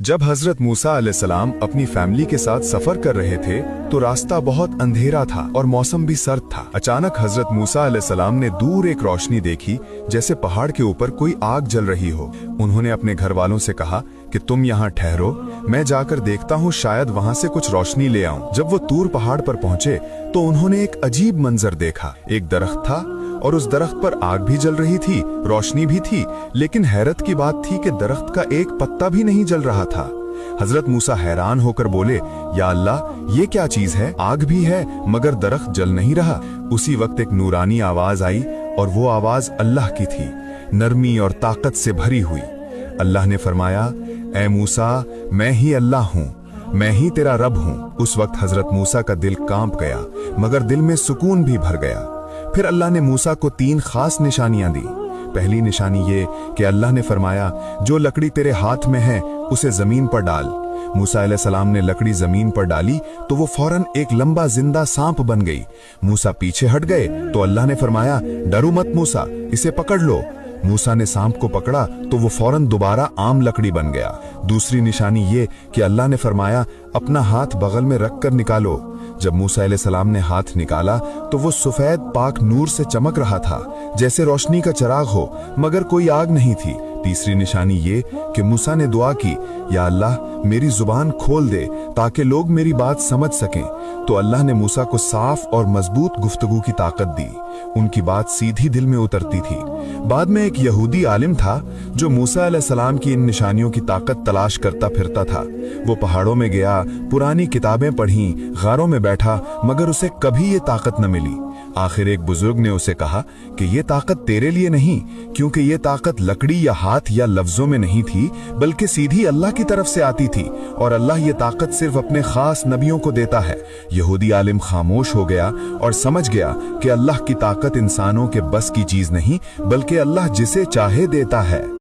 जब हजरत मूसा अलैहिस्सलाम अपनी फैमिली के साथ सफर कर रहे थे तो रास्ता बहुत अंधेरा था और मौसम भी सर्द था। अचानक हजरत मूसा अलैहिस्सलाम ने दूर एक रोशनी देखी, जैसे पहाड़ के ऊपर कोई आग जल रही हो। उन्होंने अपने घर वालों से कहा कि तुम यहाँ ठहरो, मैं जाकर देखता हूँ, शायद वहाँ से कुछ रोशनी ले आऊं। जब वो तूर पहाड़ पर पहुंचे तो उन्होंने एक अजीब मंजर देखा। एक दरख्त था और उस दरख्त पर आग भी जल रही थी, रोशनी भी थी, लेकिन हैरत की बात थी कि दरख्त का एक पत्ता भी नहीं जल रहा था। हजरत मूसा हैरान होकर बोले, या अल्लाह, ये क्या चीज है? आग भी है मगर दरख्त जल नहीं रहा। उसी वक्त एक नूरानी आवाज आई और वो आवाज अल्लाह की थी, नरमी और ताकत से भरी हुई। अल्लाह ने फरमाया, ए मूसा, मैं ही अल्लाह हूँ, मैं ही तेरा रब हूँ। उस वक्त हजरत मूसा का दिल कांप गया मगर दिल में सुकून भी भर गया। फिर अल्लाह ने मूसा को 3 खास निशानियां दी। पहली निशानी ये कि अल्लाह ने फरमाया, जो लकड़ी तेरे हाथ में है उसे जमीन पर डाल। मूसा अलैहिस्सलाम ने लकड़ी जमीन पर डाली तो वो फौरन एक लंबा जिंदा सांप बन गई। मूसा पीछे हट गए तो अल्लाह ने फरमाया, डरो मत मूसा, इसे पकड़ लो। मूसा ने सांप को पकड़ा तो वो फौरन दोबारा आम लकड़ी बन गया। दूसरी निशानी ये कि अल्लाह ने फरमाया, अपना हाथ बगल में रखकर निकालो। जब मूसा अलैहिस्सलाम ने हाथ निकाला तो वो सफेद पाक नूर से चमक रहा था, जैसे रोशनी का चिराग हो, मगर कोई आग नहीं थी। तीसरी निशानी ये कि मूसा ने दुआ की, या अल्लाह, मेरी जुबान खोल दे ताकि लोग मेरी बात समझ सकें। तो अल्लाह ने मूसा को साफ और मजबूत गुफ्तगू की ताकत दी। उनकी बात सीधी दिल में उतरती थी। बाद में एक यहूदी आलिम था जो मूसा अलैहिस्सलाम की इन निशानियों की ताकत तलाश करता फिरता था। वो पहाड़ों में गया, पुरानी किताबें पढ़ी, गारों में बैठा, मगर उसे कभी ये ताकत न मिली। आखिर एक बुजुर्ग ने उसे कहा कि ये ताकत तेरे लिए नहीं, क्योंकि ये ताकत लकड़ी या हाथ या लफ्जों में नहीं थी, बल्कि सीधी अल्लाह की तरफ से आती थी, और अल्लाह ये ताकत सिर्फ अपने खास नबियों को देता है। यहूदी आलिम खामोश हो गया और समझ गया कि अल्लाह की ताकत इंसानों के बस की चीज नहीं, बल्कि अल्लाह जिसे चाहे देता है।